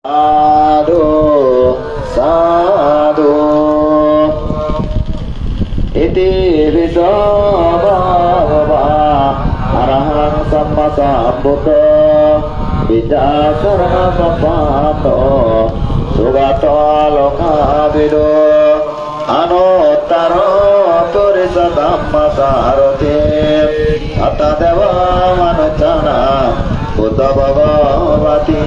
Sadhu, sadhu, iti viso bhagava arahang samma sambuddho vijakarma sampato sugato lokavido anuttaro turisa dhamma sarati atadeva manucana buddha bhagavati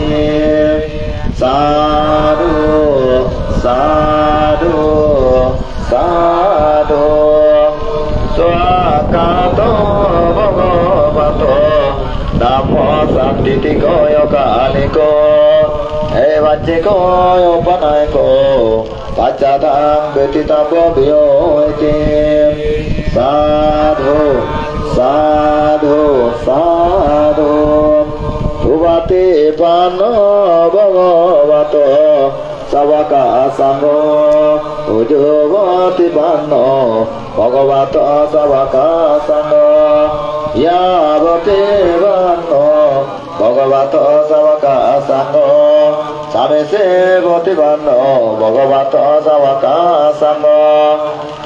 sadhu sadhu sadhu swakato bhagavato namo sattitiko yoganiko evacchiko yopanayiko paccatam betitabo bhyo iti sadhu sadhu sadhu Uvati pano bhagavato savaka sangho ujuvati pano bhagavato savaka sangho yavati pano bhagavato savaka sangho samese vati pano bhagavato savaka sangho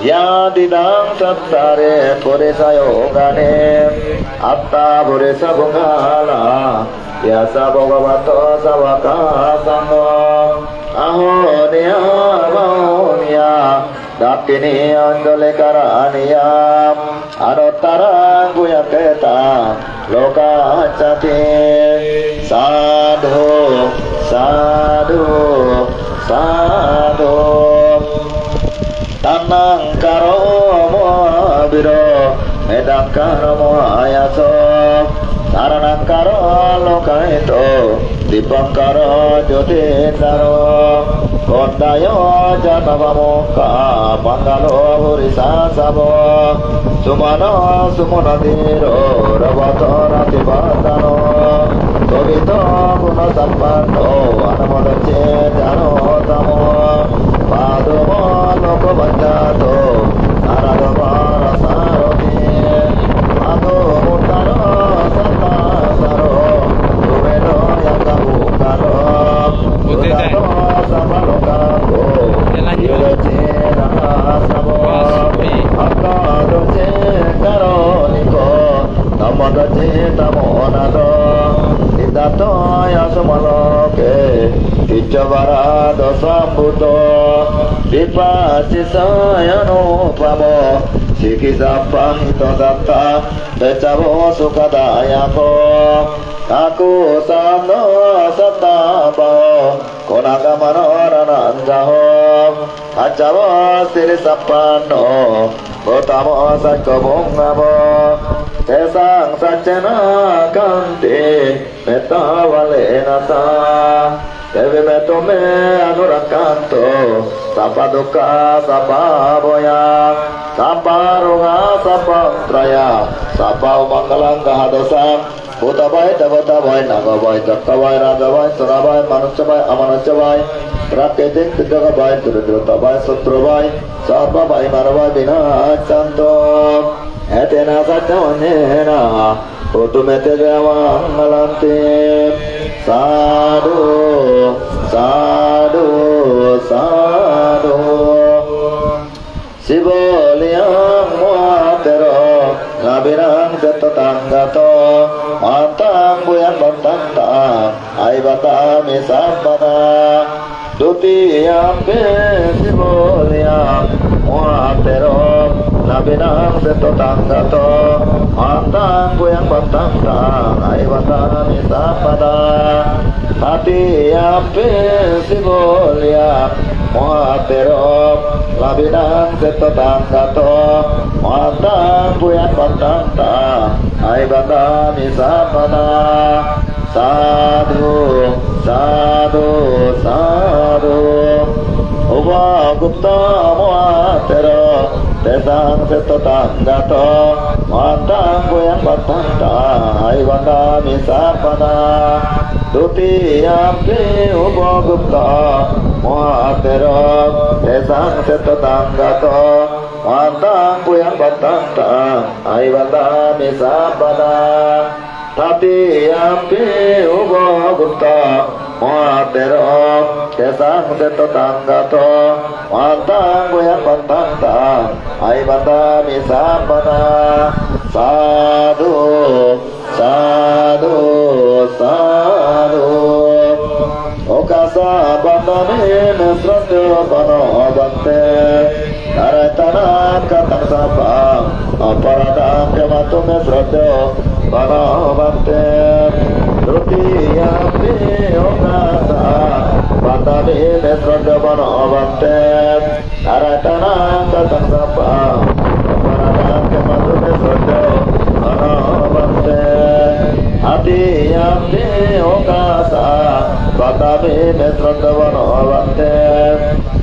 yadidang sattare purisa yogane atta purisa bhungala yasa bhagavato savaka sangho ahoniya mahoniya dakini anjale karaniya anuttara guyaketa lokacati sadhu sadhu sadhu tanang karo mohabiro medang karo mohayaso saranakaro lokaito dipangkaro jyotindaro kondayo janavamoka mangalo hurisa sabo sumano sumunadiro ravato ratibandano sogito guna sampano anamadache jano tamo padomo loko banjato naradamara saroti ado mutaro satasaro tumeno yakabukaro udaro samalokako ilocera sabo akado cekaroniko namadache tamonado nidato yasumaloke Iccavarado sambuddho vipasisayanupamo sikisapahito datta decavo sukadayako aku samno sattabo konagamano rananjaho acavo sirisappanno gotamo sakkabungamo tesang sajjana kanti metavale nasa Devi meto me anurakanto Sapa dukkha sapa boya Sapa roga sapa traya Sapa umangalang gahadasam Buddha bhai, devata bhai, naga bhai, jakka bhai, raja bhai, sura bhai, manusya bhai, amanusya bhai Praketik tijaga bhai, durudrota bhai, sutra bhai Sarva bhai, mara bhai, vinachanto Etena sajjavanena Utumete javangalanti Sadhu, sadhu, sadhu Siboliyang muatero Nabirang tetatanggato Mantang buyan bantantang Aibatami sampana Dutiyampe siboliyang muatero Nabirang tetatanggato Mantang buyan bantantang Aibatami sampana Hati ape sibolya muatero labinang setatanggato muatang buyan pantanta aibata misapana sadhu sadhu sadhu upa gupta muatero tesang setatanggato muatang buyan pantanta aibata misapana Dutiyampi upagupta muatero tesang setatanggato mantang puyang batantang aivadami sapada Tatiyampi upagupta Muaterok kesang tetotanggato Mantang goyang bantang tang Ai banta misapana Sadhu Sadhu Sadhu Okasa bandane mesrasya bano bante Naratana katang sapang Aparadam kematu mesrasya bano bante Rutiyampi okasa bandane mesrasya bano bante Naratana katang sapang Aparadam kematu mesrasya bano bante Rutiyampi okasa Batami metrodavano avante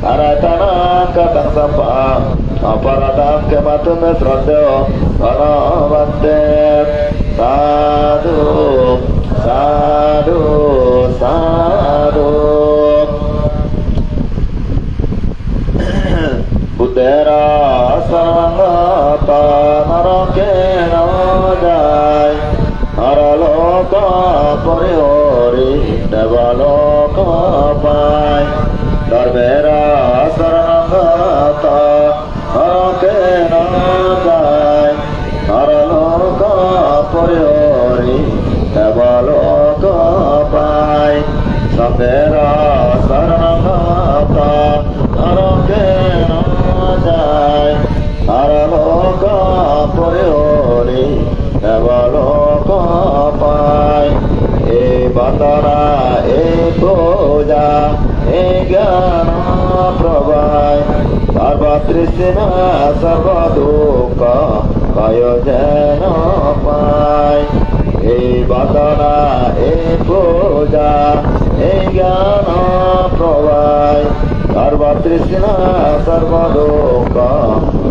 Aratana katang sapang Aparadam kematu metrodeo Vano avante Sadhu Sadhu Sadhu Buddhera Sangata Naroke Nojai Naraloka Parihori Devaloka Pai Dharmera Saranagata Narake Nojai Naraloka Parihori Devaloka Pai Samera Saranagata Narake Nojai Naraloka Parihori Devaloka Pai E bandana e puja e jnana pravai Sarva trishna sarva dukkha kaya jana pai E bandana e puja e jnana pravai Sarva trishna sarva dukkha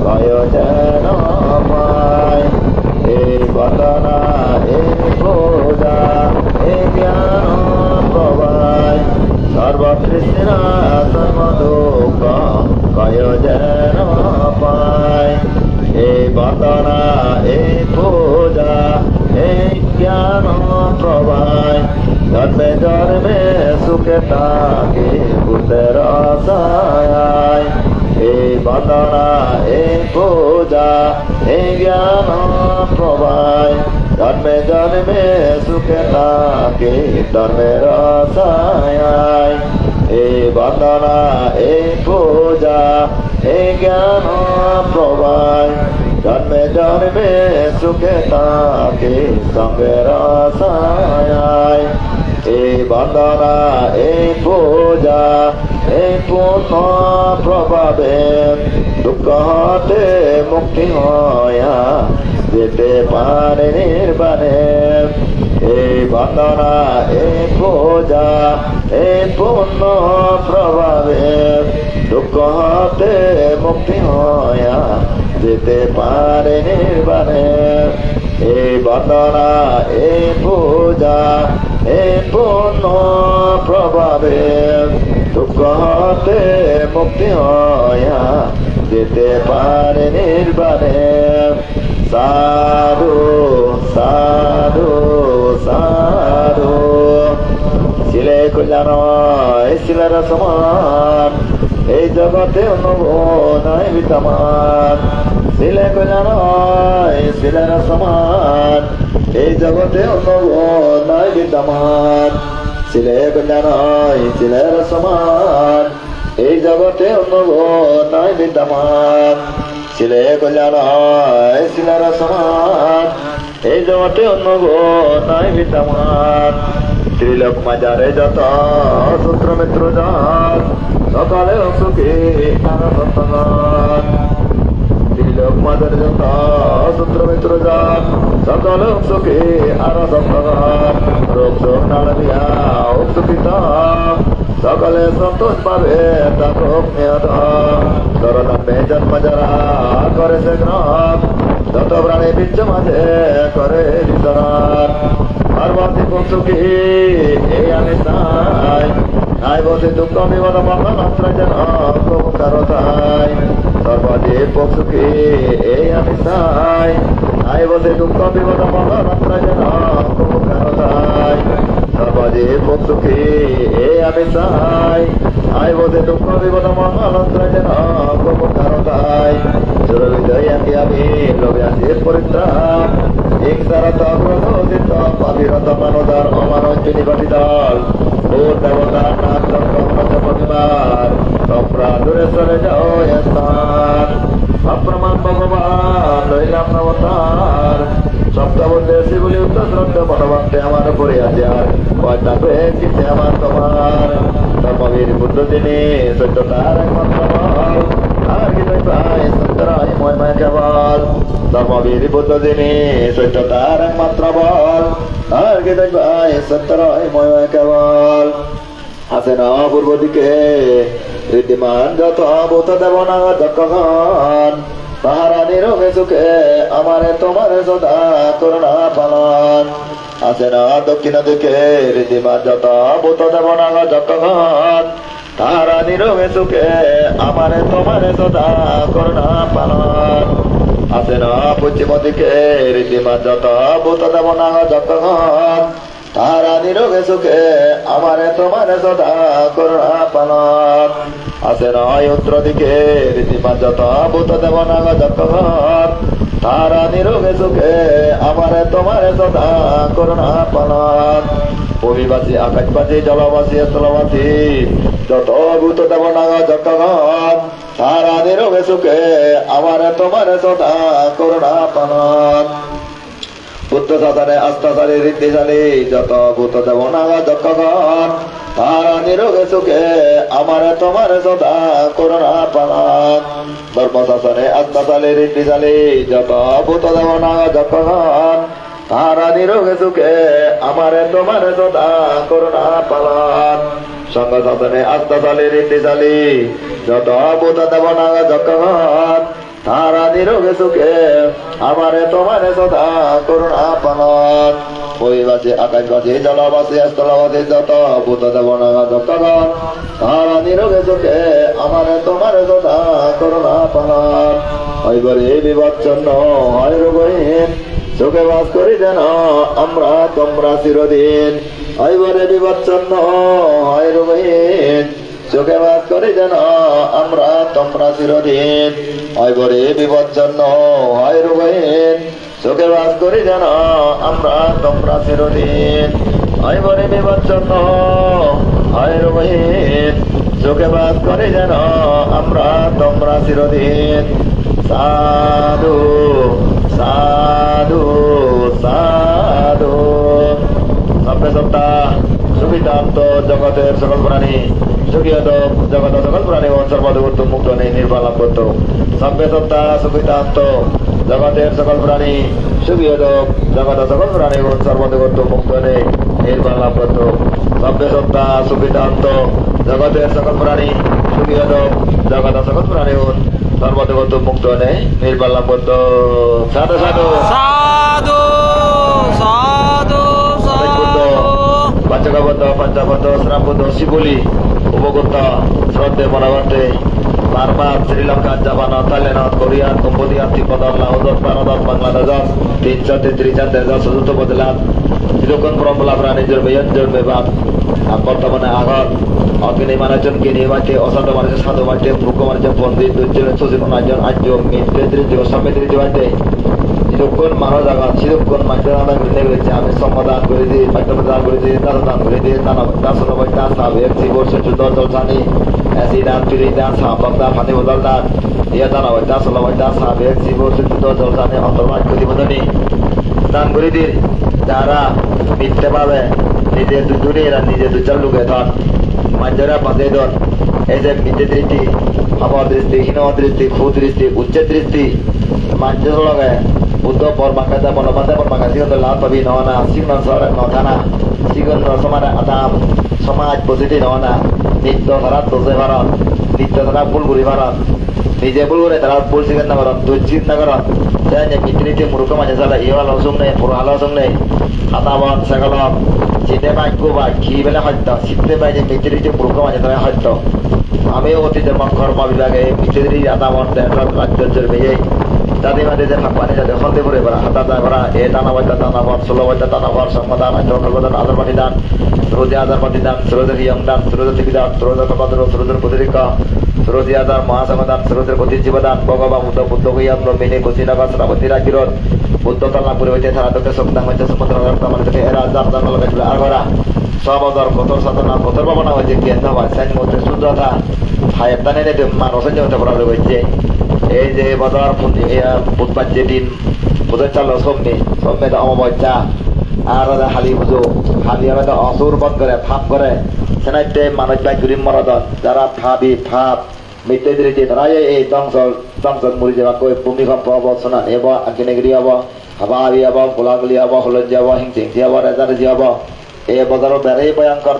kaya jana pai E bandana e puja e jnana pravai Sarva trishna sarva dukkha kaya jana pai E bandana e puja e jnana pravai Janme janme sukhe take buddhera sayai E bandana e puja e jnana pravai Janme janme sukhe take dharmera sayai E bandana e puja e jnana pravai Janme janme sukhe take sanghera sayai E bandana e puja e punna prabhave dukkha hate mukti hoya jete pare nirbane E bandana e puja e punna prabhave dukkha hate mukti hoya jete pare nirbane E bandana e puja e punna prabhave dukkha hate mukti hoya jete pare nirbane Sadhu Sadhu Sadhu Sile kuljano silera saman এই জগতে অন্নব নাই বিদ্যমান Sile kuljano silera saman এই জগতে অন্নব নাই বিদ্যমান Sile kuljano silera saman এই জগতে অন্নব নাই বিদ্যমান Sile kuljano silera saman এই জগতে অন্নব নাই বিদ্যমান ত্রিলোক মাজারে যত সূত্র মিত্র জাত সকালে সুখী আনন্দগান ত্রিলোক মাজারে যত সূত্র মিত্র জাত সকালে সুখী আনন্দগান রোগ শোক নাড়িয়া উৎসুকিতা সকালে সন্তোষ পাবে তাকক নিয়ত দরদামে জন্ম যারা করে সে গ্রাম যত প্রাণী বিচ্ছ মাঝে করে বিতরণ পার্বতী সুখী এই আমি তাই নাই বসে দুঃখ বিপদ মঙ্গল মাত্র যেন প্রভুকার তাই সর্বদীপ সুখী এই আমি তাই নাই বসে দুঃখ বিপদ মঙ্গল মাত্র যেন প্রভুকার তাই সর্বজে প্রত্যুখী এ আমি চাই আই বোধে দুঃখ বিপদ মঙ্গলন্ত্রায় যেন প্রভু কারতাই সুরবিদয় একে আমি লোভে আসি পরিত্রাণ হিংসারত ক্রোধোদিত অবিরত মানদার অমানঞ্জনী বাটিদল ও দেবতার নাচ পরিবার তোমরা দূরে চলে যাও স্থান অপ্রমাণ ভগবান লইলাম নবতার সপ্তাবন্ধে শিবলি উত্তর শ্রদ্ধ মনোভক্তে আমার উপরে আছে আর ভয় থাকবে কিন্তু আমার তোমার ধর্মবীর বুদ্ধ তিনি সত্যতার একমাত্র বল আর কি তাই পাই সত্যরাই মহিমা কেবল ধর্মবীর বুদ্ধ তিনি সত্যতার একমাত্র বল আর কি তাই পাই সত্যরাই মহিমা কেবল আছে না পূর্ব দিকে ঋদ্ধিমান যত ভূত দেব না যক্ষগণ তাহারা নিরোগে সুখে আমারে তোমারে সদা করুণা পালন আছে না দক্ষিণ দিকে ঋদ্ধিমান যত ভূত দেব না যক্ষগণ তাহারা নিরোগে সুখে আমারে তোমারে সদা করুণা পালন আছে না পশ্চিম দিকে ঋদ্ধিমান যত ভূত দেব না যক্ষগণ তাহারা নিরোগে সুখে আমারে তোমারে সদা করুণা পালন আছে নয় উত্তর দিকে রীতিমান যত ভূত দেব না যক্ষগণ তাহারা নিরোগে সুখে আমারে তোমারে সদা করুণা পালন ভূমিবাসী আকাশবাসী জলবাসী স্থলবাসী যত ভূত দেব না যক্ষগণ তাহারা নিরোগে সুখে আমারে তোমারে সদা করুণা পালন বুদ্ধ সাধনে আস্থাশালী ঋদ্ধিশালী যত ভূত দেব না যক্ষগণ তাহারা নিরোগে সুখে আমারে তোমারে সদা করুণা পালন ধর্ম শাসনে আস্থাশালী ঋদ্ধিশালী যত ভূত দেব না যক্ষগণ তাহারা নিরোগে সুখে আমারে তোমারে সদা করুণা পালন সঙ্গ শাসনে আস্থাশালী ঋদ্ধিশালী যত ভূত দেব না যক্ষগণ তাহারা নিরোগে সুখে আমারে তোমারে সদা করুণা পালন ভূমিবাসী আকাশবাসী জলবাসী স্থলবাসী যত ভূত দেব না যক্ষগণ তাহারা নিরোগে সুখে আমারে তোমারে সদা করুণা পালন হইবরে বিবচ্ছন্ন হয় রোগহীন সুখে বাস করি যেন আমরা তোমরা চিরদিন হইবরে বিবচ্ছন্ন হয় রোগহীন সুখে বাস করি যেন আমরা তোমরা চিরদিন হইবরে বিবচ্ছন্ন হয় রোগহীন সুখে বাস করি যেন আমরা তোমরা চিরদিন হইবরে বিবচ্ছন্ন হয় রোগহীন সুখে বাস করি যেন আমরা তোমরা চিরদিন সাধু সাধু সাধু সভ্য সত্তা সুবিধান্ত জগতের সকল প্রাণী সুখীয়ত জগত সকল প্রাণী ও সর্বদূর্ত মুক্ত নেই নির্বাণ লাভ করত সভ্য সত্তা সুবিধান্ত জগতের সকল প্রাণী সুখীয়ত জগত সকল প্রাণী ও সর্বদূর্ত মুক্ত নেই নির্বাণ লাভ করত সভ্য সত্তা সুবিধান্ত জগতের সকল প্রাণী সুখীয়ত জগত সকল প্রাণী ও সর্বদূর্ত মুক্ত নেই নির্বাণ লাভ করত সাধু সাধু সাধু সাধু সাধু পঞ্চগবদ্ধ পঞ্চবদ্ধ শ্রাবদ্ধ শিবলি উপগুপ্ত শ্রদ্ধে মনোবন্ধে বারবার Sri Lanka Japan Thailand Korea Cambodia তিব্বত লাওস ভারত বাংলাদেশ 333 দেশ চতুর্থ বদলাত যখন পরম্পরা প্রাণী জন্মে জন্মে বাদ বর্তমানে আগত অগ্নি মানুষজন কিনে মাঠে অসাধু মানুষের সাধু মাঠে মূর্খ মানুষের পন্ডিত দুর্জন সচেতন একজন আর্য মিত্র সমৃদ্ধ মাঠে যখন মানুষ আগত সেরকম মানুষের আদান করে গেছে আমি সম্মাদান করে দিই পাঠ্যপ্রদান করে দিই তারা দান করে দিই দাসন বৈঠা সাবেক জীবন সচুদ জলসানি এসি দান চুরি দান সাপক দান ফানি বদল দান ইয়া দান বৈঠা সল বৈঠা সাবেক জীবন সচুদ জলসানি অন্তর্মাজ প্রতিবোধনী দান করে দিই যারা মিথ্যে পাবে নিজের দুজনে এরা নিজের দুচার লোকে ধন মানুষেরা বাঁধে ধন এই যে মিথ্যে দৃষ্টি হব দৃষ্টি হীন দৃষ্টি কুদৃষ্টি উচ্চ দৃষ্টি মানুষের লগে বুদ্ধ পরমাঙ্গাতে বনবাদে পরমাঙ্গা সিগন লাভ পাবি নহনা সিগন সর নথানা সিগন সমাজ আতাম সমাজ পজিটি নহনা নিত্য ধারা দোষে ভারত নিত্য ধারা ভুল ঘুরি ভারত নিজে ভুল করে তারা ভুল সিগন না ভারত দুর্চিত না ভারত তাই মিত্রিতে মূর্খ মাঝে চালা ইয়ে ভালো অসুখ নেই পুরো ভালো অসুখ নেই আতাবন সেগলন চিতে পাই কুবাই খি বেলা সত্য চিতে পাই যে মিত্রিতে মূর্খ মাঝে তারা সত্য আমিও অতীতের কর্ম বিভাগে মিত্রি আতাবন রাজ্য জন্মে Tadi mana dia nak panen jadi hati boleh berah. Hatta dah berah. Tanah wajah tanah bor, solo wajah tanah bor, samada macam kalau dan azar patidan, terus dia azar patidan, terus dia yang dan terus dia tibidan, terus dia kepadro, terus dia putrika, terus dia azar mahasamadan, terus dia putri jibadan, Bhagavan Buddha ke yang belum ini kusina kasra putira kirot, Buddha tanah puri wajah tanah tu kesukdang macam semudra taman tu era azar dan kalau kecil agora, sabadar kotor satana kotor bapa nama wajah kian nama, saya mau tersudah ta, hayat tanah ni tu manusia jauh terperada wajah. এই যে বাজার বুধবার যেদিন বুধের চাল সোমে তো অমাবস্যা আর হালি পুজো হালি আমাদের অসুর বধ করে ফাপ করে সেনাইতে মানুষ বাই গরিব মরদন যারা ফাপ মৃত্যু দিয়েছে তারা এই ধ্বংস মরি যাবা কই ভূমিকম্প হব সোনানি হব আগ্নেয়গিরি হব হাবা হাবি হব গোলাগুলি হব হলঞ্জি হব হিংসি হব রেজারেজি হব এই বজারের বেড়েই ভয়ঙ্কর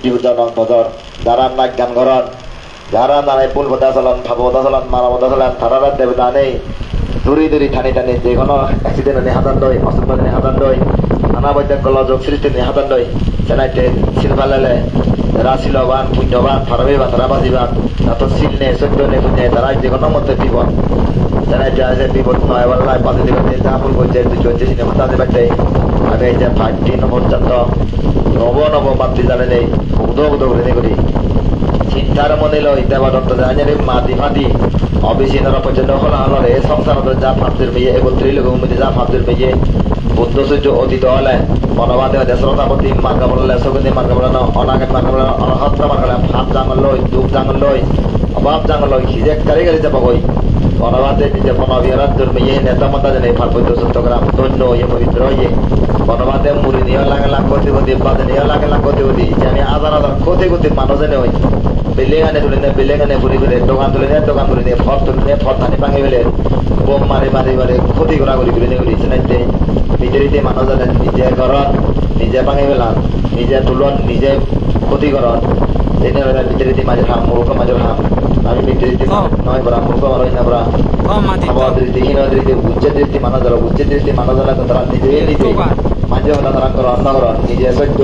বিপজ্জনক বজর যারা নাক গান ঘরন যারা নানাই পুল বদা চলান ভাব বদা চলান মারা বদা চলান তারা দেবতা নেই দূরি টানি যে কোনো অ্যাক্সিডেন্ট নিয়ে হাতান দই অসুস্থ নিয়ে হাতান দই নানা বৈদ্য কলযোগ সৃষ্টি নিয়ে হাতান দই সেনাইতে সিলভালে রাশিলবান পুণ্যবান ফারাবিবান তারা বাজিবান এত সিল নে সত্য নে পুণ্য তারা যে কোনো মধ্যে বিপদ সেনাইতে আছে বিপদ নয় বললাই পাতে দিবে যা ফুল করছে তুই চলছে সিনেমা তাদের বাড়তে আমি এই যে 5 নম্বর পর্যন্ত নব বাতি জানে নেই উদো করে করি চিন্তার মনে লই দেবাদত্ত জানেন মাদি অবিচিন্তার পর্যন্ত হল হলরে সংসার যা ভাবদের মেয়ে এবং ত্রিলোক মধ্যে যা ভাবদের মেয়ে বুদ্ধ সূর্য অতীত হলে মনোবাদে দেশরতাপতি মার্গ বললে সগতি মার্গ বলানো অনাগত মার্গ বলানো অনহত্ত মার্গ ভাব জাঙ্গল লই দুঃখ জাঙ্গল লই অভাব জাঙ্গল লই হিজেক কারিগরি যাব কই মনোবাদে নিজে মনোবিরাজ্যর মেয়ে নেতা মতা জানে ভারপত্য সত্যগ্রাম ধন্য ইয়ে পবিত্র ইয়ে মনোবাদে মুড়ি নিয়ে লাগে লাখ কোটি বাদে নিয়ে লাগে লাখ কোটি যে আমি হাজার কোটি মানুষ জানে হই বিল্ডিং আনে ঘুরি দোকান তুলে নিয়ে ফল ধানি ভাঙি ফেলে বোম মারি ক্ষতি করা ঘুরি নিয়ে নাইতে নিজের মানুষ জানে নিজে ঘরত নিজে ভাঙি ফেলান নিজে তুলন নিজে ক্ষতি করন ভিতরে মাঝের হাম মূর্খ মাঝের হাম আমি ভিতরে নয় বরা মূর্খ মারই না বরা হীন উচ্চ মানুষ যারা মানুষ যারা তারা নিজে মাঝে হলো তারা অন্য করেন নিজে সত্য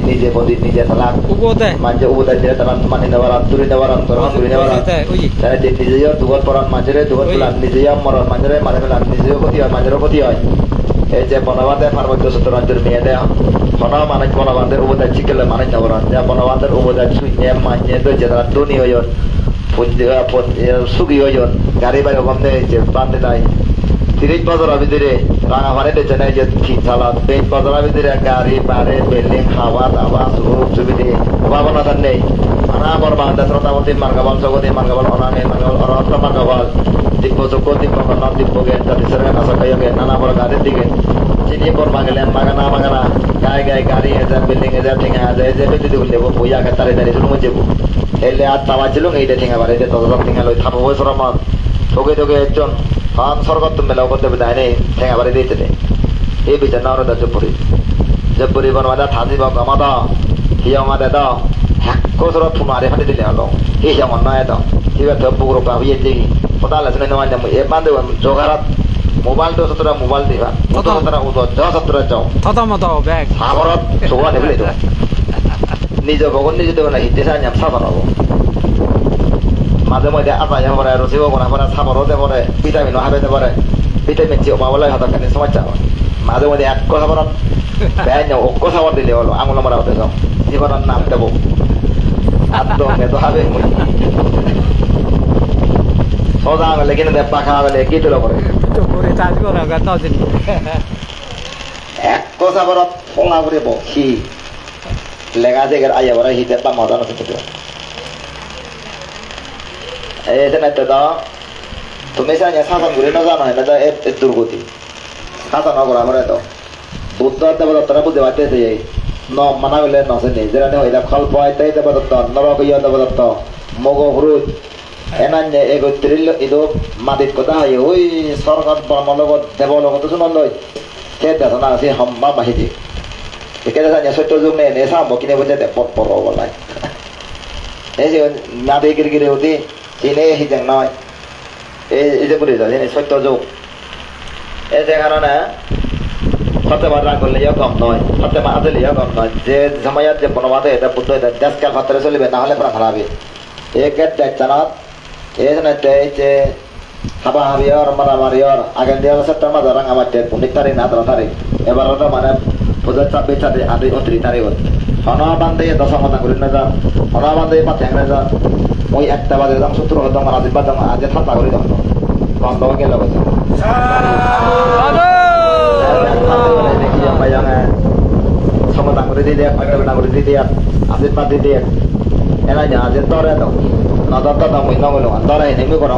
নিজে বন্দিত নিজে তালাক মাঝে উবোধ তারা মানি নেওয়ার তুলি নেওয়ার গ্রহণ করে নেওয়ার তারা নিজেও দুগত পরান মাঝেরে দুগত পেলান নিজেও মরণ মাঝেরে মাঝে পেলান নিজেও ক্ষতি হয় মাঝেরও ক্ষতি হয় এই যে বনবাদে পার্বত্য সত্যরাজ্যের মেয়েদে হন মানুষ বনবাদের উবোধ শিখলে মানুষ নেবরণ যা বনবাদের উবোধ শুনে মাঝে যে তারা ধনী হইন সুখী হইন গাড়ি বাড়ি কম যে প্রান্তে নাই 30 বছরের ভিতরে রাঙামাটি বেচে নেয় যে 3 সাল 20 বছরের ভিতরে গাড়ি বাড়ি বিল্ডিং খাওয়া দাওয়া সুযোগ সুবিধে অভাবনা তার নেই নানা বড় বাংলাদেশ রতাবতী মার্গাবল জগতী মার্গাবল অনামে মার্গাবল অরহত্ত মার্গাবল দিব্য চক্র দিব্য কন্নর দিব্য জ্ঞান জাতি সরকার নাশকাইকে নানা বড় গাড়ির দিকে চিনি পর মাগলেন মাগানা গায়ে গাড়ি এজার বিল্ডিং এজার ঠেঙা যায় যে বেঁচে দিব লেবো বইয়া কে তারে দাঁড়িয়ে শুরু মজেবো এলে আর তাওয়া ছিল এইটা ঠেঙা বাড়ি যে তত ঠেঙা লই থাপো বছর মত তোকে একজন হান স্বর্গত মেলাও করতে দেয় নেই ঠেঙা বাড়ি দিতে নেই এই বিচার না ওরা জব্বরি বনবাদা থাজি বা গমাদা হিয়া মাদে দাও কোসর ফুমারে ফাটি দিলে হলো এই যেমন নয় দাও ঠিক আছে পুকুর পাবিয়ে দিই কোথা লেসনে নেওয়া যাবো এ বান্ধে জোগারাত মোবাইল তো সতরা মোবাইল দিবা কত সতরা উদর যা সতরা যাও ব্যাগ সাগরত সোয়া নেবলে তো নিজ ভগন নিজে দেবো না হিতে সাহায্য সাধন হবো মাঝে মধ্যে আটা যাব পারে রসিব বনা পারে সাবরও দেব পারে ভিটামিনও হারাইতে পারে ভিটামিন সি অভাবলে হাতের কাছে সমস্যা হয় মাঝে মধ্যে এক কথা বরণ ব্যাগ অক্ষ সাবর দিলে হলো আঙুল মারা হতে যাও জীবনের নাম দেবো একদম তো হবে সোজা আঙুলে কিনে দেব পাখা আঙুলে কি তুলো করে এক কথা বরত ফোলা করে বসি লেগা জেগের আইয়া বড় হিতে বা মজা নতুন এই যে নাইতে দাও তুমি জানি শাসন করে না জানো না এ দুর্গতি শাসন করা আমরা তো বুদ্ধ দেবদত্তরা বুঝতে পারতেছে ন মানা গেলে নসে নেই যেটা নেই এটা খল পাইতে দেবদত্ত নরক ইয়া দেবদত্ত মগ হরুদ এনান্যে এগো ত্রিল ইদো মাদিত কথা হয় ওই সরকার ব্রহ্ম লগত দেব লগত শুনন লই সে দেখো না সে হম্বা মাহিদি এখানে জানি সত্য যুগ নেই নে সাম কিনে বুঝে দে পট পর বলাই এই যে মাদি গিরগিরে হতি চিনে হিজেং নয় এই যে বলে যাও সত্য যুগ এই যে কারণে ফতেমা রাগ করলে কম নয় ফতেমা আদলে কম নয় যে সময়াত যে বনবাদে এটা বুদ্ধ এটা দেশকাল ফাতরে চলিবে না হলে প্রাণ হারাবে একের জানাত এই যে হাবা হাবিয়র মারামারিয়র আগের দিয়ে সেপ্টেম্বর মাসে রাঙামাটির 19 তারিখ না 18 তারিখ এবার তো মানে 26 তারিখ 29 তারিখ হনা বান্ধে 10 মতা করে না যান হনা বান্ধে পাতে না যান ওই একটা বাজে দাম 70 হতো আমার আজিবাদ দাম আজ ঠান্ডা করে দাম বন্ধ হয়ে গেল বলছে দেখি আমরা জানা সমতা করে দিয়ে দেয় একটা করে দিয়ে দেয় আজিবাদ দিয়ে দেয় এরা যা আজ তরে দাও নদর তো দাম হইন বলো তরে নেমে করো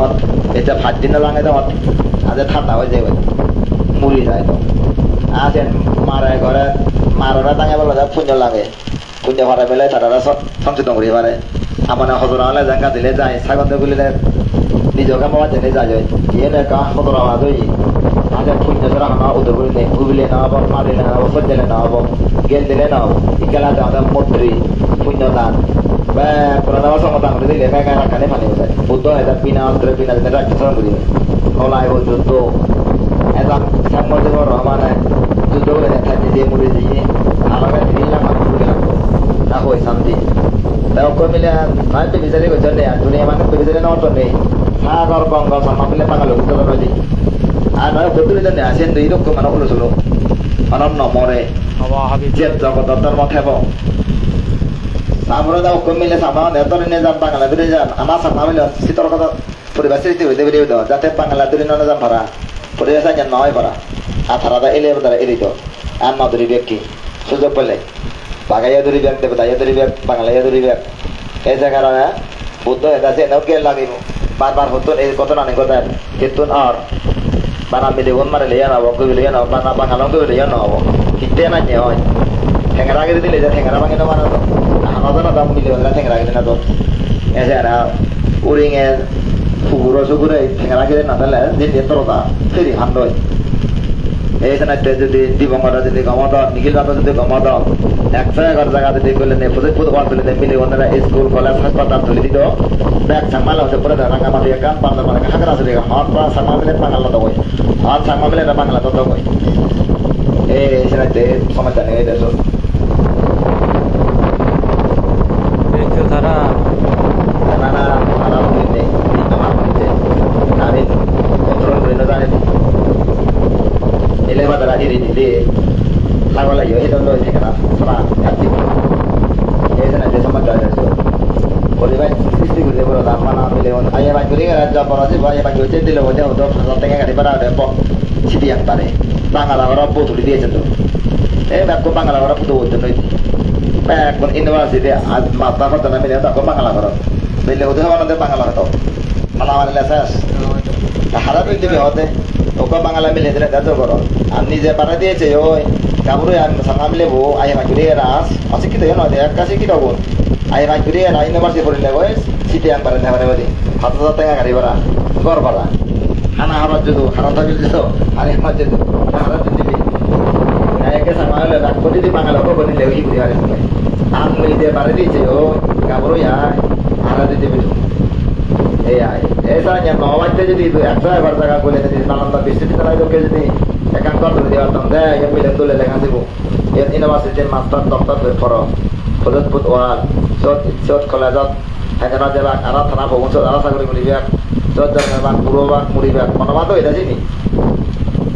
এটা 5 দিন লাগে দাও আজ ঠান্ডা হয়ে যাবে মুড়ি যায় তো আজ মারা ঘরে মারারা দাঙে বলো যা পুঞ্জ লাগে পুঞ্জ ভরা বেলে তারা সংশোধন করি পারে আমার হজরা হলে জায়গা দিলে যায় ছাগল বলিলে নিজকে মামা জেনে যায় এনে কা হজরা আওয়াজ হই আজ পুঞ্জ ধরা না উদর বলিলে উবিলে না হবো মারিলে না হবো ফজলে না হবো গেল দিলে না হবো ইকালা দাদা মন্ত্রী পুঞ্জ দান পুরানা সমতা করে দিলে মেঘা রাখানে ফানি যায় বুদ্ধ এটা বিনা অস্ত্রে বিনা দিনে রাক্ষসন করি নলাই ও যুদ্ধ এটা সামনে রহমানে যুদ্ধ করে দেখা দিয়ে মুড়ি দিয়ে আলাদা দিলাম না হই শান্তি তাও কই মিলে ভাইতে বিচারে কই চলে আর দুনিয়া মানে বিচারে না তো নেই সাগর গঙ্গা সামা মিলে পাগল হতে রইলি আর নয় বদলে দেন আসেন দুই রকম মানে হলো ছিল অনন্য মরে হাবা হাবি যে জগৎ ধর্ম থেব আমরা দাও কই মিলে সামা নেতরে নে যান বাংলা ধরে যান আমার সামা মিলে শীতর কথা পরিবেশ সৃষ্টি হইতে বেরিয়ে দাও যাতে বাংলা ধরে না যান ভরা পরিবেশ আছে নয় ভরা আর তারা এলে দ্বারা এলিত আর নদরি ব্যক্তি সুযোগ পেলে বাগাইয়া দূরি ব্যাগ দেবে তাইয়া দূরি ব্যাগ বাংলাইয়া দূরি ব্যাগ এই জায়গায় বুদ্ধ এটা আছে এনেও কে লাগিব বারবার হতো এই কত নানি কথা কেতুন আর বানা মিলে ওন মারে লিয়া নাও কই লিয়া নাও বানা বাঙালো কই লিয়া নাও কিতে না নে হয় ঠেঙ্গরা আগে দিলে যা ঠেঙ্গরা ভাঙে না বানা তো আমাদের না দাম মিলে না ঠেঙ্গরা আগে না তো এসে আর উরিং এ ফুগুরো সুগুরে ঠেঙ্গরা আগে না তাহলে দিন দিন তোরটা ফেরি হান্ডয় এই জায়গাতে যদি দিবঙ্গরা যদি গমদ নিখিল বাবা যদি গমদ 111 জায়গা যদি করলে নে প্রজেক্ট পুরো বার তুলে মিলে ওনারা স্কুল কলেজ হাসপাতাল তুলে দিত ব্যাগ সামাল হচ্ছে পুরো রাঙ্গা মাটি কাম পান্ডা মানে হাগরা আছে হট বা সামা মিলে বাংলা তো কই আর সামা মিলে বাংলা তো কই এই জায়গাতে সমস্যা নেই দেশ দেখো তারা না না আরাম দিতে আমার দিতে আমি কন্ট্রোল করে না জানি ele va a ir de la bola yo he dado ese cara para activo es en el de sama cara eso por ahí este que le por la mano le on ahí va a ir a la por ahí va a ir a dile voy a otro no tenga que para de po si bien pare van a la hora puto le dice tú va con van a la hora puto no va con university mata hota na mele ta con van a la hora mele hote van de van a la hora mala vale la sas হারা তো দিবে হতে ওকে বাংলা মিলে দিলে দাদু করো আর নিজে পারা দিয়েছে ওই কাবুরে সামনা মিলে বো আই মাকুরি রাস অশিক্ষিত না এক কাছে কি রকম আই মাকুরি রা ইউনিভার্সিটি পড়লে ওই সিটি আম পারে নেবারে বলি 7,000 টাকা গাড়ি ভাড়া ঘর ভাড়া খানা হারার যদি হারা থাকলে দিত আর আমার যদি হারা দিবি একে সামালে রাখ করে দি বাংলা ওকে বলিলে ওই ঘুরে আরে আর নিজে পারে দিয়েছে ও কাবুরে হারা দিবি এই আই ऐसा नहीं नौवाते যদি 111 টাকা বলে যদি নালন্দা বিশ্ববিদ্যালয় লোকে যদি একান্ত করে দেওয়া তখন দেয় এই মিলে তুলে লেখা দিব এর ইউনিভার্সিটি মাস্টার ডক্টর পড়ো ফজলপুর ওয়াল সত কলেজত এখানে যাবা আরা থানা ভবন সত আরা সাগরি মুড়ি ব্যাগ সত জানা পুরো বাগ মুড়ি ব্যাগ মনমা তো এটা চিনি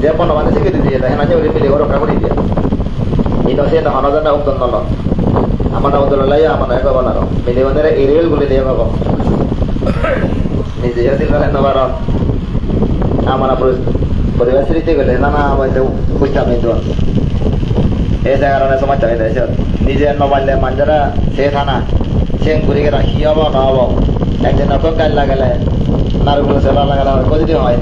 যে মনমা শিখে দিদি এটা এখানে যে মিলে ওর কাপড় দিয়ে এটা সে না জানা উত্তর নল আমার উত্তর লাই আমার এক বানানো মিলে ওদের এরিয়াল বলে দিয়ে বাবা নিজে যদি নবার আমরা পরিবেশ রীতি গেলে না না আমাদের বুঝতাম এই তো এই কারণে সমস্যা হয়ে যায় নিজে নবাইলে মানুষরা সে থানা সে ঘুরে রাখি হব না হব একদিন নতুন কাজ লাগালে নারগুলো সেবা লাগালে কদিন হয়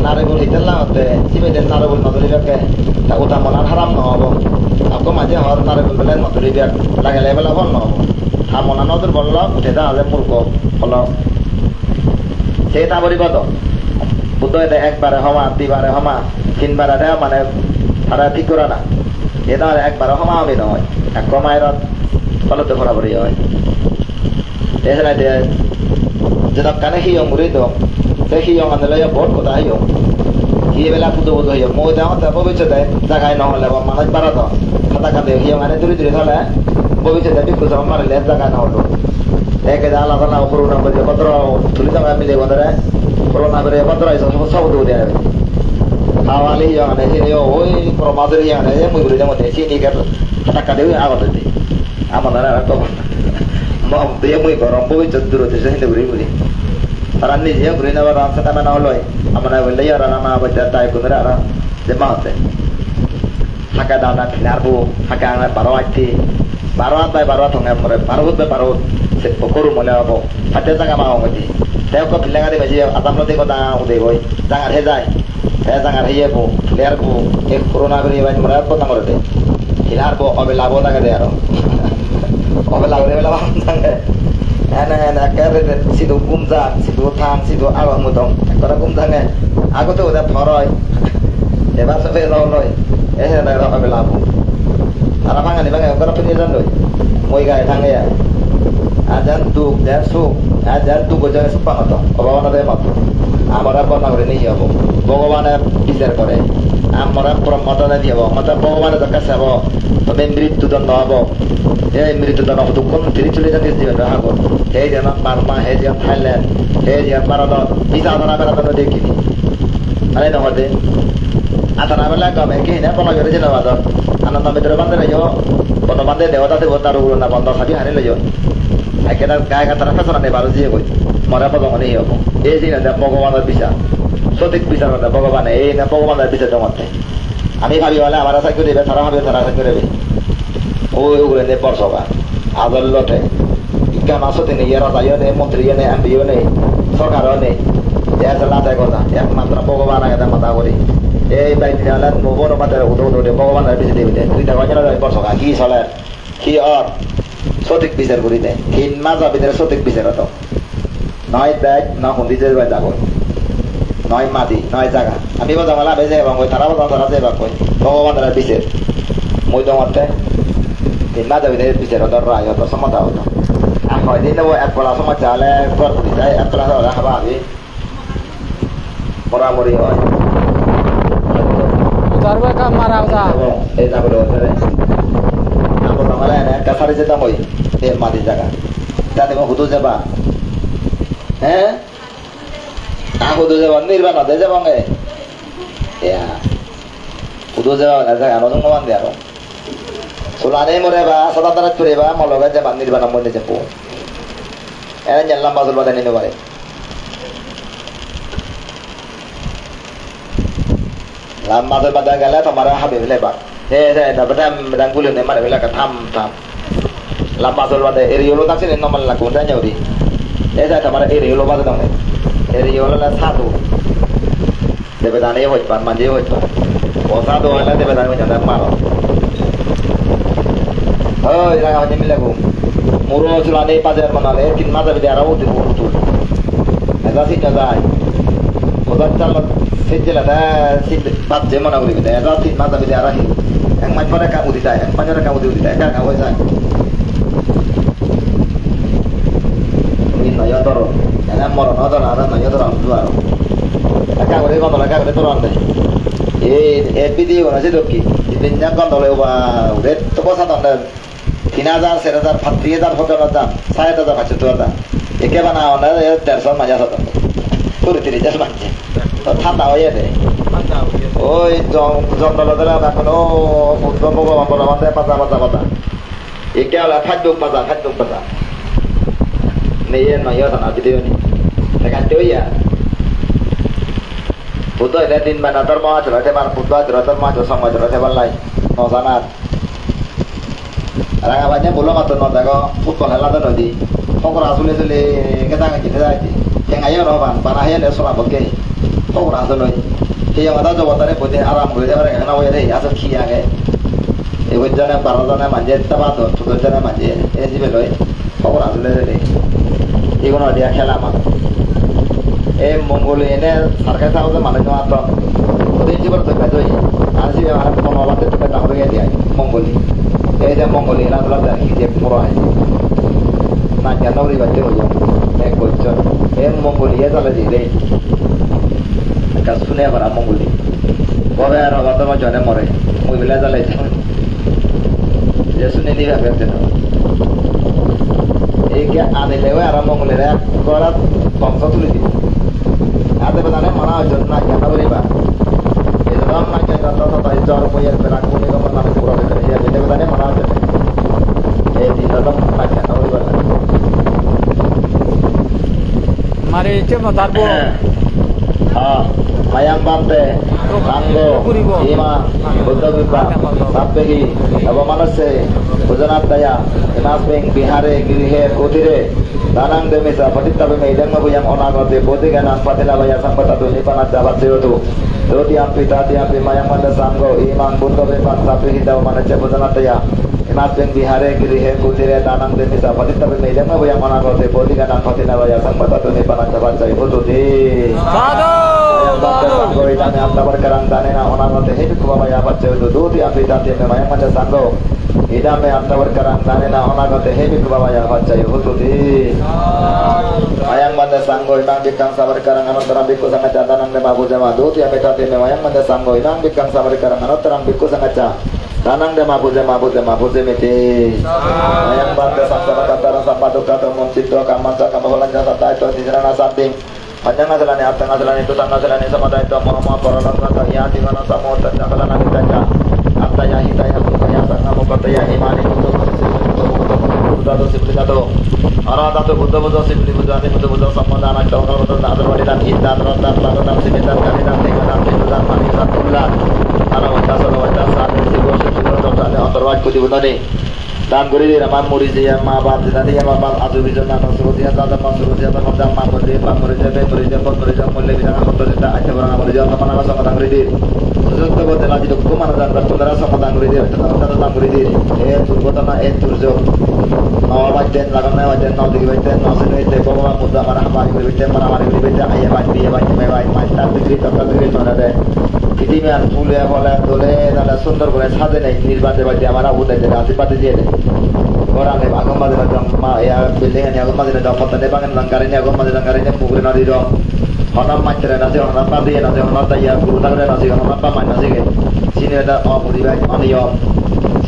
নারগুল হিতেল না হতে চিবেদের নারগুল নদী ব্যাগকে তা উঠা মনার হারাম নহব আকৌ মাঝে হর নারগুল বেলে নদী ব্যাগ লাগালে বেলা বল নহব হা মনা নদীর বলল উঠে দা আজ মূর্খ হল সেটা বলিব তো বুদ্ধ এটা একবারে হমা দুইবারে হমা তিনবারে দেওয়া মানে তারা ঠিক করে না এটা একবারে হমা হবে নহয় এক কমায়ের ফলতে বরাবরই হয় এছাড়া যেটা কানে হিয়ং উড়ি তো সেই হিয়ং আনলে বহুত কথা হিয়ং হিয়ে বেলা পুজো পুজো হিয়ং মই দেওয়া ভবিষ্যতে জায়গায় নহলে মানুষ বাড়া তো খাতা খাতে হিয়ং আনে দূরে দূরে থলে ভবিষ্যতে বিক্ষু সব মারিলে জায়গায় নহলো একে আলাদা না উপর উঠা বলছে কত তুলি জায়গা মিলে বন্ধরে corona bere patro iso sab do dia awali yang ane sini oi promotor yang ane mu buru jamu desi ni ker kata dewi awat deh amana ko mau dia mu korong boy cenduru desi ni buru taran ni dia buru na ram sa kana na loi amana wele ya rana na baca tai kunra ra jemaat haka dana kinarbu haka na barawati barawat by barawat honga more barawut by barawut se pokoru mole abo hate jaga ma ngoti teo ko pilenga de meji atam no de ko da ude goi jangar he jai he jangar he ko player ko ek corona beri ban mara ko tangor de hilar ko obe labo daga de aro obe labo de labo tang ana kare de sidu kumza sidu tham sidu awa mudong kora kumza nge aku tu udah thoroi eba sabe loi eh na ra obe labo ara bang ani bang kora pini jan loi moi ga thang ya ajan tu dan su ajan tu ko jane supa mato obana de mato amara bana করে নিয়ে যাব ভগবানের বিচার করে আমরা প্রমতনে দিব মত ভগবানের কাছে যাব তবে মৃত্যুদণ্ড হব এই মৃত্যুদণ্ড হতো কোন তিরি চলে যেতে জীবন রাখব এই যেন বার্মা এই যেন থাইল্যান্ড এই যেন ভারত বিচারনা বেড়ানো দেখিনি আরে নহতে আতানা বেলা গমে কি না বলা করে যেন বাদ আনন্দ মিত্র বান্ধে লইও বন্ধ বান্ধে দেবতা দেবতার উড়ো না বন্ধ সাবি হারে লইও একেটা গায়ে কাতারা ফেসনা নেই বারো দিয়ে কই মরা পদমনে হব এই যে না ভগবানের বিচার সঠিক বিচার কথা ভগবান এই না ভগবানের বিচার জমাতে আমি ভাবি হলে আমার আশা করে তারা হবে তারা আশা করবে ওই ওগুলো নিয়ে পরসভা আদালতে বিজ্ঞান আসতে নেই এরা যাইও নেই মন্ত্রী নেই এমপিও নেই সরকারও নেই লাটাই কথা একমাত্র ভগবান আগে মাথা করি এই বাইক হলে মোবন মাথায় উঠে উঠে ভগবানের বিচার দিবি দুইটা কথা পরসভা কি চলে কি অর সঠিক বিচার করি দেয় হিন মাজা ভিতরে সঠিক বিচার হতো নয় দেখ না হুন্দি যে যাব নয় মাটি নয় জায়গা আমি বোঝা মালা বেজে এবং ওই তারা বোঝা তারা যাবা কই ভগবানের বিচার মই দমতে হিন মাজা ভিতরে বিচার হতো রায় হতো সমতা হতো আর হয়দিন দেবো এক পড়া সময় চালে ঘর করি যায় এক পড়া হলে খাবা আমি মরামরি হয় Tarwa ka marauda. এই যাবো আমরা না কাছারে যেতাম ওই এই মাটি জায়গা তাতে হুদু যাবা হ্যাঁ হুদু যাবা নির্বাণ হতে যাবো গে হুদু যাবা না জায়গা নতুন মান দিয়ে আরো সোলানে মরে বা সদা তারা চলে বা মলগা যাবা নির্বাণ মনে যাবো এরা জানলাম বাজল বাদা নিতে পারে লাম বাজল বাদা গেলে তোমার হাবে ফেলে বা dapat rangkul ni mana bila katam tam lama soal ada eri yolo tak sih normal lah kau tanya uri saya tamara eri yolo pada dong eri yolo lah satu dapat ane hoj pan manje hoj pan oh satu lah dapat ane macam mana malo oh jangan macam ni lagu muru sulane pajar mana le kin mata bicara uti muru tu ada sih jaga otak calon sejela dah sih pat zaman aku ni ada sih mata bicara hi yang macam mana kamu tidak, yang macam mana kamu tidak, kan kamu saya. Ini naya toro, yang moro naya toro, ada naya toro dua. Kakak boleh kau tolak kakak toro ande. video nasi doki, ini jangan tolak wah, udah tu kau satu ande. 3000, 4000, 3000 foto nada, 6000 macam tu ada. Ikan mana anda ya 150 macam satu. Puri 3000 macam. Tanda aja deh. ওই জঙ্গলদের এখন উদ্ভব বলা মাথায় পাতা পাতা পাতা একে হলো খাদ্য পাতা নিয়ে নয় না ভিডিও নি এখান থেকে ইয়া butuh ada din mana terma cerita teman butuh cerita terma cerita sama cerita teman lain no sana orang awalnya belum atau no dago football hela tu nanti kau rasul itu le kita nggak jadi lagi yang ayo no ban panahnya le soal bagi kau rasul no yang ada jawab tadi boleh aram boleh dia orang kenapa ya asal kia ke itu jangan barodana manje tabat tu jangan manje ini sih beloi kau rasul le itu no dia khela mah Mongolia ini sarkas tahu tu mana cuma tu, jadi cuma tu betul je. Asal yang orang pengawal tu kita tahu dia Mongolia. Dia Mongolia nak tu dah dia murah. Nak jangan orang baca tu je. Kocor. Mongolia tu lagi deh. Agak sunyi orang Mongolia. Bawa orang tu macam mana murah. Mongolia tu lagi. Dia sunyi dia betul. Ini ane lewa orang Mongolia. Kalau bangsa tu lagi. Hari cuma tarbo. Mayang Bante, Sanggo, Ima, Buddha Vipa, Sapehi, Avamanase, Bujanataya, Imasping, Bihare, Girihe, Kotire, Danang Demisa, Patitabe, Demabu Onagote, Bodigana, Patilabaya, Sampatatu, Nipana, Javasiotu, Doti Ampita, Mayang Manda Sango, Imam, Buddha Vipa, Sapehi, Manache, Bujanataya, Imasping, Bihare, Girihe, Kotire, Danang Demisa, Patitabe, Demabu Onagote, Bodigana, Patilabaya, Sampatatu, Nipana, Javasiotu, Sadu. Sanggo itame amta berkarang tanena onagote hidup baba ya baca itu duti apita tiame mayang macam sanggo idame amta berkarang tanena onagote hidup baba ya baca itu duti mayang manda sanggo inang bikang sabar karang anot terang biku sangat tanang de mabu jama duti apita tiame mayang manda sanggo inang bikang sabar karang anot terang biku sangat tanang de mabu jama miti mayang manda sanggo kata sampatu kata mumcito kamanca kamaholan jasa itu di sana samping Panjang ngajalan ya, tengah jalan itu, tengah jalan itu, sama itu, mau peroleh kata ya, di mana sama terjakalan nanti saja. Abdaya hidayah bukaya sana mukataya imani untuk buddha sibli kado. Arah satu buddha sibli buddha sama dana cakal buddha ada dan intan rotan larutan sibitan kalian tinggal dan mani satulah. Karena wajah saat ini bos rotan antarwaj kuti buddha ni. Dan guri di ramah murid yang mabat tadi yang mabat atu bicara nasuruti atau masuruti atau macam murid mulai bicara motor kita aja orang murid yang mana sama tang murid sesuatu buat lagi tu kumana dan bertundara sama tang murid tentang murid turbotana turjo awal baca lagan baca nol tiga baca nol sini itu bawa muda marah murid baca ayah baca macam tapi mana deh Kiti में फूले वाला दोले नाला सुंदर बोले साधे नहीं निर्बाध बात हमारा वो दे देना सिपा दे दे orang ne agam madina dong ma ya building ne agam madina dong patan ne bangan langkari ne agam madina langkari ne pugre na di dong honam manchre na se honam pa di na se honam ta ya guru tagre na se honam pa man na se ke sini ada muri ba ani yom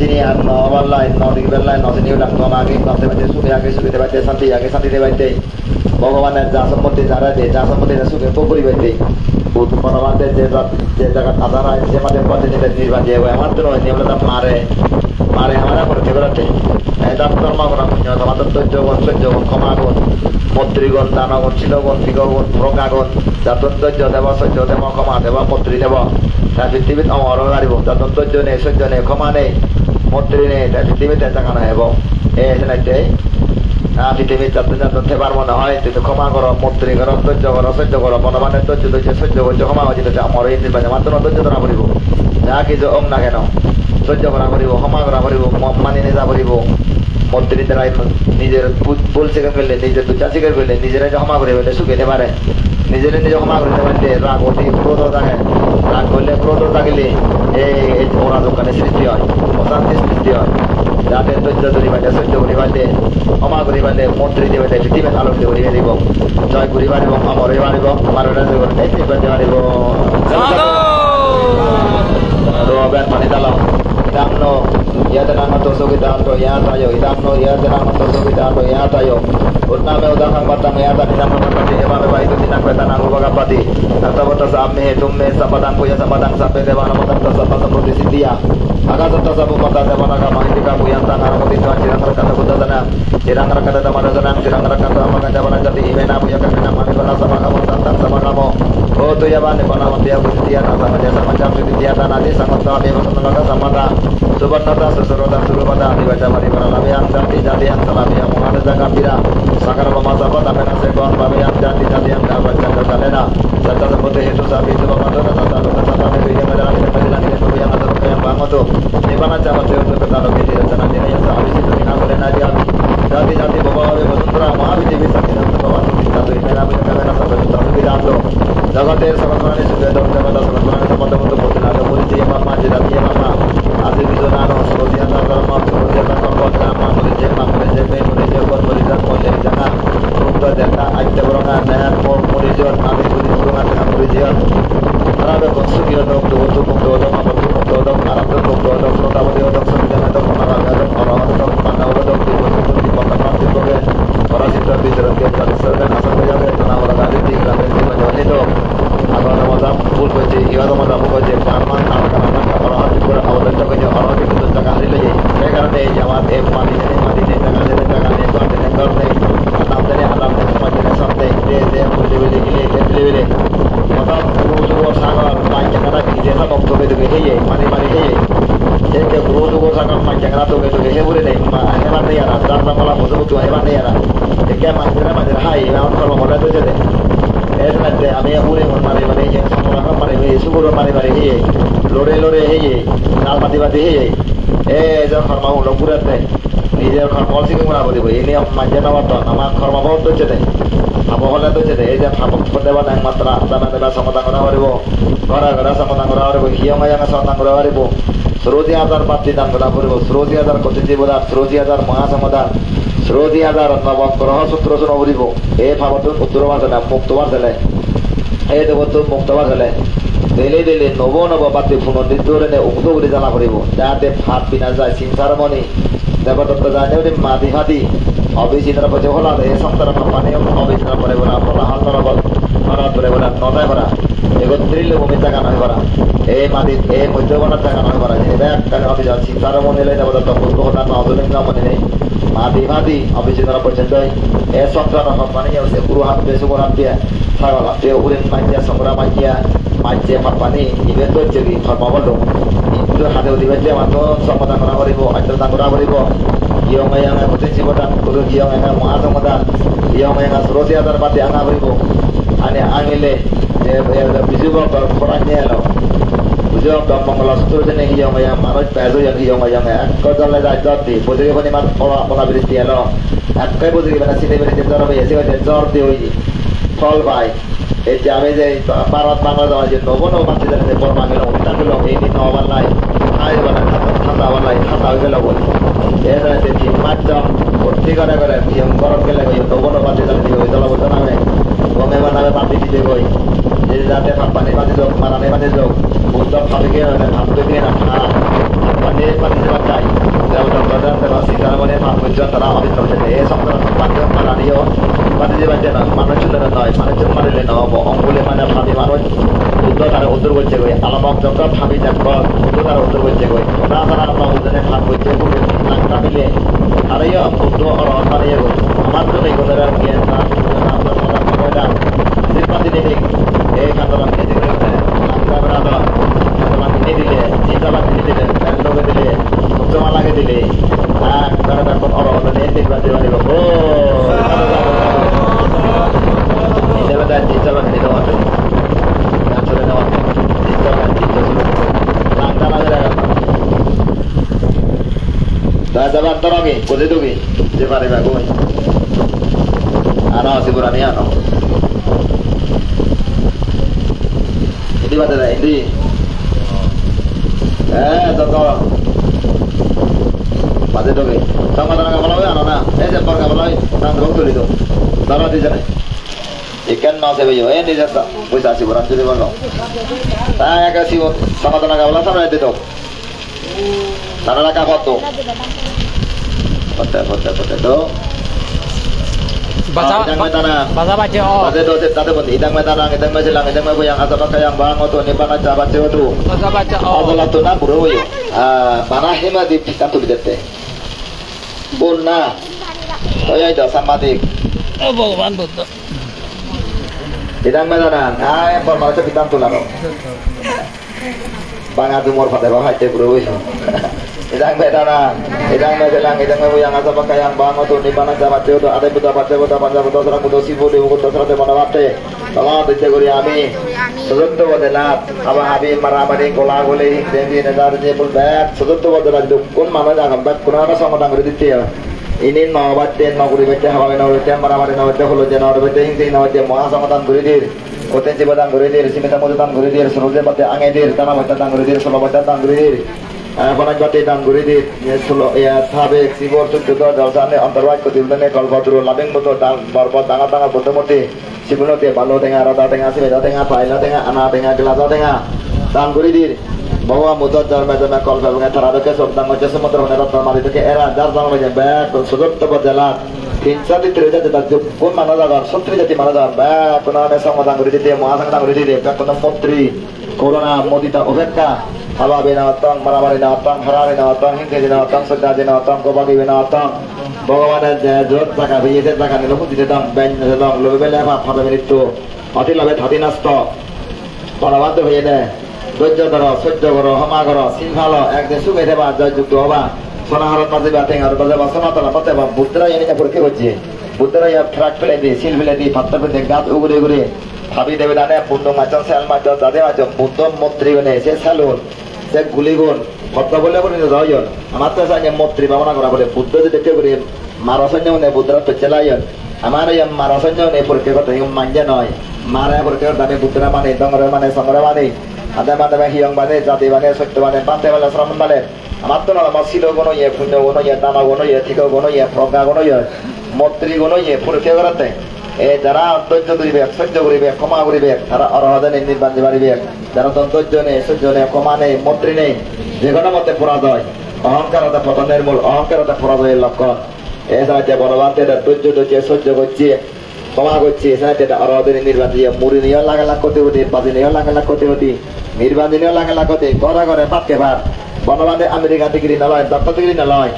sini an no walla no di bella no se ni ulang no ma ke no se bate su ya ke su te bate santi ya ke santi te bate bhagavan ja sammati jara de ja sammati su ke pugri bate buat perawat je jagat adara je made pate ne निर्वाण je wa amar to ne bola mare hamara por ke berate এটা কর্ম করা পুণ্য আমাদের সহ্যগণ ক্ষমাগণ মন্ত্রীগণ দানগণ শিলগণ দিগগণ প্রজ্ঞাগণ যাতন্তর্য দেব সহ্য দেব ক্ষমা দেব মন্ত্রী দেব তার পৃথিবীত অমর হারিব যাতন্তর্য নেই সহ্য নেই ক্ষমা নেই মন্ত্রী নেই তার পৃথিবীতে জাগানো হব এই সেনাইতে পৃথিবীর যাতে পারবো না হয় তুই ক্ষমা করো মন্ত্রী করো ধৈর্য করো সহ্য করো বনবানের ধৈর্য ধৈর্য সহ্য করছো ক্ষমা হয়েছে আমার এই নির্বাচন মাত্র ধৈর্য ধরা পড়িব যা কিছু ওম না কেন সহ্য করা পড়িব ক্ষমা করা পড়িব মানি নিজা পড়িব মন্ত্রী দ্বারা নিজের ভুল স্বীকার করলে নিজের দুচা স্বীকার করলে নিজেরাই ক্ষমা করে ফেলে সুখেতে পারে নিজেরা নিজে ক্ষমা করতে পারলে রাগ অতি ক্রোধ থাকে রাগ করলে ক্রোধ থাকলে এই ওরা দোকানে সৃষ্টি হয় অশান্তি সৃষ্টি হয় যাতে ধৈর্য ধরি পারলে সহ্য করি পারলে ক্ষমা করি পারলে মন্ত্রী দেবে পৃথিবীর আলোক দিয়ে দিব জয় করি পারিব অমর হয়ে পারিব আমার পারিব মানে দালাম idamno yadana toso gidanto yatayo idamno yadana toso gidanto yatayo utna me udahang batang yata dinam pati eva me baik dinak betana rubaga pati atau batas amme tumme sapadang puya sapadang sampai devana matang tasapa samruti siddhiya aga satta sabu mata devana ka mahindika puyanta naramati tuan cirang rakata budadana cirang rakata damana zanang cirang rakata amaga jabana jati imena puya kakana mani bana sama kamu tantang sama kamu oh tu ya bani bana mati aku siddhiya nasa majasa macam siddhiya tanadi sangat kami bersenang samata Subhanata seserotan surubata dibaca mari para labian jati yang salabian muhana zakapira sakara pemasapa tapi nasekon babian jati yang dapat jaga kalena serta seperti itu sapi itu membantu kata kata itu yang adalah keadilan itu yang atau yang bangun tu di mana cara untuk kata lebih di rencana ini yang sehabis itu kita boleh naji jati bawa bersutra maha bisa kita bawa kita tu ini nama kita nak sampai tapi tidak tu jaga ter sama-sama ini sudah dalam jaga sama-sama sama-sama untuk bukan ada polisi yang mama jadi yang mama Asli bisonano, solusian terlalu solusian terlalu lama, mulijeng, mulijak, jangan rubah data, aja berongan, dan mulijeng, nanti berongan dengan mulijeng. Karena konstruksi untuk Arab untuk terutama di untuk sembilan untuk orang untuk pandang untuk di kota sebagai orang itu diserahkan dari serkan asal menjaga tanah orang ada di dalam menjual itu. Agar Ramadan full baca, ia Ramadan baca, paman anak-anak orang itu orang itu kerja orang itu jaga hari lagi. Karena jawab mati ini jaga hari itu ada negor ni, alam ni semua jenis sampai dia Karena macam hai, memang kalau mau lihat tu je deh. Nanti kami ure mari mari je, semua orang mari, suku mari mari lore he, nal mati he. Jangan farmau lo kurat deh. Ini jangan farmau sih kemana boleh boy. Ini manja nama tu, nama farmau bawa tu je deh. Apa hal tu je deh. Jangan farmau pada mana yang matra, tanah sama tangan orang ribu, gara sama tangan orang ribu, hiang yang sama tangan orang ribu. Seruti azar pasti tangan orang ribu, seruti azar kotici bola, seruti azar mahasamadan. Seruti azar nawab kerana sutra sunawribo. Fabatun uturawan sana muktawan sana. Itu betul muktawan sana. Dele nobo bati punon ditore ne ukto guri jala koribo. Jate phat binaja simsarmoni. Dapat terjadi udah mati. Habis ini terapa jauh lah. Samtara papannya habis terapa lewat apa lah hal terapa para lewat nota bara. Ego tril lo minta kan bara. Mati muktawan kan bara. Jadi banyak kan habis simsarmoni le dapat terapa jauh lah. Nauduleng nama ne. Mati habis ini terapa jendai. Samtara papannya usia kuruhan besukuran dia. Salah dia urin manja samura manja. Macam apa ni? Ini tu jadi farmawal dong. Itu ada di baca atau sama tangan orang ribu, atau tangan orang ribu. Yang potensi badan, kalau yang muasam badan, yang serosi ada pati anak ribu. Ane angile, bisu bapa perannya lo. Bisu bapa mengelola struktur jenis yang manut peso yang kau jalan dah jadi. Boleh kau ni mat orang beristian lo. Kau boleh kau nasi ni beristian orang biasa kau jadi hoji. Fall by. Kami jadi barat bangla dah jadi nopo pasti dari sepor manggil orang kita belum ini nopo lain, ayo mana thata lain thata itu lah boleh. Ada jadi macam tiga negara yang korup ke lagi nopo pasti dari itu lah boleh nama. Kami mana pasti di jago. Jadi nanti apa ni pasti jauh, mana ni pasti jauh. Untuk pasti ke nak pasti sebab jauh badan terus sekarang mana pasti jauh terang habis terjadi. Sampai pasti mana dia pasti sebab mana sudah naik, mana cuma ada naik. অঙ্গুলে মানে ভাবি মানুষ উত্তর তারা উত্তর করছে কই আলামক যত ভাবি দেখো উত্তর তারা উত্তর করছে কই না তারা আপনার উদ্যানে ভাব করছে নাকটা মিলে আর এই উত্তর আর ইয়ে কই আমার তো এই কথা আর জ্ঞান না আপনার কথা কয়টা সিম্পাতি দিলে এই কান্দলা নিয়ে দিলে নাকটা বেড়াতো কান্দলা নিয়ে দিলে জিতালা নিয়ে দিলে ব্যান্ডকে দিলে উচ্চমা লাগে দিলে তারা ব্যাপক অরহত নিয়ে দিতে পারিব ও Jalan jalan di bawah tu, yang sudah bawah, jalan langkah lagi dah. Dah jalan terang ni, kau tu ni, jepari bagu ni. Ano siguro ni ano. Hindi ba dah hindi? Totoo. Pati tu ni. Sama tanah kapal awak ano na? Jepar kapal awak, nang dong tu itu. Darah di sana. Ikan mau saya beli, ni jasa, bisa sih berang jadi mana? Saya kasih sama tanah kawalan sama itu tu. Tanah kawalan tu. Betul tu. Baca baca oh. Baca tu tadi pun idang metanang, idang mejelang, idang yang asal pakai yang bang tu ni mana cara baca tu. Baca oh. Adalah tu nak buru yo. Mana hema di pisan tu bidete. Bunna. Saya itu sama di. Oh Bhagavan Buddha. Idang metanang, informasi kita tu lah. Bangat umur pada bawah itu bro. Idang metanang, idang mejelang, idang yang asal pakai yang bang tu ni mana cara baca tu. Ada buta serang buta sibu di buku serang di mana baca. Kalau diceguri kami, sebelum tu adalah abi maramani kola goli jadi negara ni pun baik. Sebelum tu adalah dukun mana jangan baik. Kuna sama tanggung dia. Ini nawat dan mau kuribaca hawa nawat dan maramani nawat holo jangan nawat hingga nawat mau sama tanggung dia. Potensi batang guridir, simita muda tanggung guridir, seluruh bate angedir, tanah bate tanggung guridir, solo bate tanggung guridir. Panas bate tanggung guridir, solo ya thabe sibor tu jodoh dalsane antarwaj ko dilne kalbadru labeng boto dal barbat tanga boto mote sibuno te balo tengah rata tengah simita tengah paila tengah ana tengah gelasa tengah tanggung guridir. Bawa muda jar macam kalbal dengan terada ke sobdang macam semua terhadap rata mari tu ke era jar dalam macam baik, sudut tu berjalan. Kinsa di terjadi takjub pun mana dagar, sutri jadi mana dagar, bah, kuna mesang matang guriti dia, muasang tang guriti dia, kuna motri, corona modita overka, hawa binatang, maramari binatang, harari binatang, hingga binatang, sedar binatang, kobagi binatang, bawa mana jadot, takkan biasa takkan ni, lupa tidak ben, sedang lebih bela apa pada minit tu, hati lebih hati nasto, pada waktu begini, dojo karo, hama karo, singhalo, ekde sugai deba, dojo doa. Sonaharan masih bateng harus baca bahasa Mataram, baca bah Buddha ini yang pergi kerja. Buddha ya track pele di sil pele di pattar pele gat ugure ugure ভাবি দেবে দানে Buddha মাচন sell মাচন যাদের মাচন বুদ্ধ মন্ত্রী গনে সে সালুন সে গুলিগুন ভক্ত বলে বলে যাওয়ন আমার তো সাইনে মন্ত্রী ভাবনা করা বলে বুদ্ধ যে দেখে করে মারসন্য নে বুদ্ধরা তো চালায়ন আমার এই মারসন্য নে পরীক্ষা করতে মানজে নয় মারা পরীক্ষা করতে আমি বুদ্ধরা মানে দমরে মানে সমরে মানে আদা মাদা হিয়ং মানে জাতি মানে সত্য মানে পান্তে বলে শ্রমণ বলে আমার তো না আমার ছিল কোনো ইয়ে পুণ্য কোনো ইয়ে দানা কোনো ইয়ে ঠিক কোনো ইয়ে প্রজ্ঞা কোনো ইয়ে মন্ত্রী কোনো ইয়ে পরীক্ষা করতে যারা ধৈর্য ধরিবে সহ্য করিবে ক্ষমা করিবে তারা অরহদে নির্বাণ যে পারিবে যারা ধৈর্য নেই সহ্য নেই ক্ষমা নেই মন্ত্রী নেই যে কোনো মতে পরাজয় অহংকারতা পতনের মূল অহংকারতা পরাজয়ের লক্ষণ এছাড়া যে বলবান্তে ধৈর্য ধরছে সহ্য করছে ক্ষমা করছে এছাড়া যেটা অরহদের নির্বাণ দিয়ে মুড়ি নিয়েও লাগালাগ করতে হতে বাজি নিয়েও লাগালাগ করতে হতে নির্বাণ নিয়েও লাগালাগ করতে ঘরে ঘরে পাতকে ভাত বনবান্ধে আমেরিকা ডিগ্রি নয় ডক্টর ডিগ্রি নয়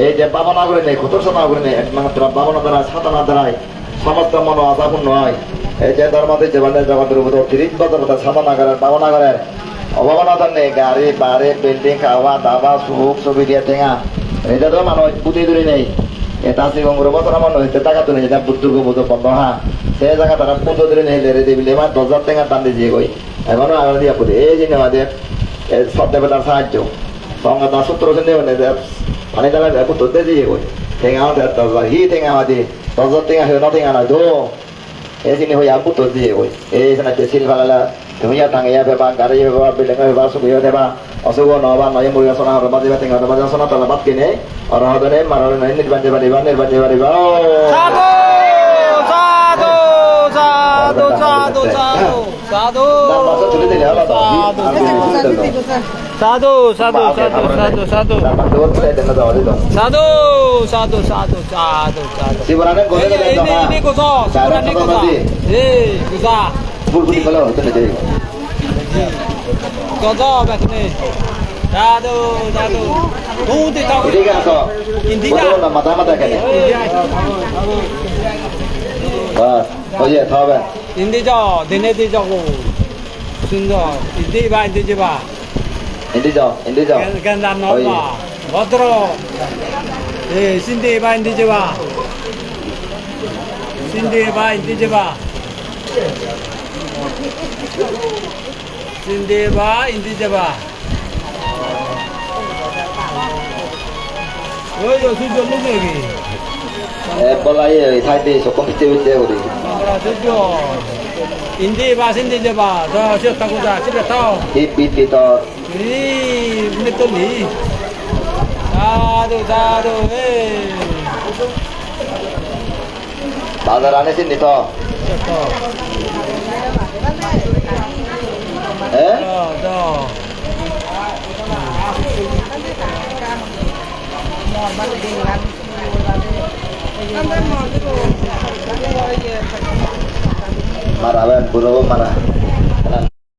এই যে বাবনা করে নেই খুতর সোনা করে নেই একমাত্র বাবনা দ্বারা সাধনা দ্বারাই সমস্ত মন আশাপূর্ণ হয় এই যে ধর্মতে জীবনের জগতের উপর 30 বছর সাধনা করেন ভাবনা করেন অভাবনা নেই গাড়ি বাড়ি বিল্ডিং খাওয়া দাওয়া সুখ সুবিধা টেঙা এটা তো মানুষ পুঁতি দূরে নেই এটা শ্রীগঙ্গুর বছর মানুষ হইতে টাকা তুলে যেটা বুদ্ধুর্গ বুধ বন্ধ হ্যাঁ সেই জায়গা তারা পুজো দূরে নেই লেরে দিবি এবার 10,000 টেঙা টান দিয়ে গই এখনো আগে দিয়া পুঁতি এই যে আমাদের সব দেবতার সাহায্য সংগঠন সূত্র পানি জ্বালা পুত্র দিয়ে গই টেঙা 10,000 হি টেঙা আমাদের 10,000 টেঙা হয়ে নটেঙা নয় তো এই জিনিস হয়ে পুত্র দিয়ে গই এই যে সিল ফালালা তুমি টাঙে বেবা গাড়ি বেবা বিল্ডিং বেবা সুবিধা দেবা অশুভ নবা নয় মুরগা সোনা হরবা দিবা টেঙা হরবা দিবা সোনা তলা বাদ কিনে অরহদনে মারনে নাই নির্বাণ যে পারিবা সাধু সাধু সাধু সাধু সাধু তুলে দিলে হলো তো সাধু সাধু সাধু সাধু সাধু সাধু সাধু সাধু সাধু সাধু শিবরানে গোলে গেলে ini kuso ini kuso kusa বুলবুলি বলে হতে নেই kuso begini সাধু সাধু তুই তাও ঠিক আছে India না মাথা মাথা কেন বাস ওই থাকবে India দিনে দি যাবো সুন্দর India India ইন্দি যাও ganda nova ভদ্র Sindi ba India ba Sindi ba India ba Sindi ba India ba ওই তো সুযোগ লোকে কি বলাই থাইতে সকম পিতে হইতে করি আমরা সুযোগ India India ba 저 시작하고 자 집에 타 পিতি তো 이 메토니 사도 사도 에 বাজার আনেছেন নি তো হ্যাঁ 더 মারাবেন বুড়ো মারা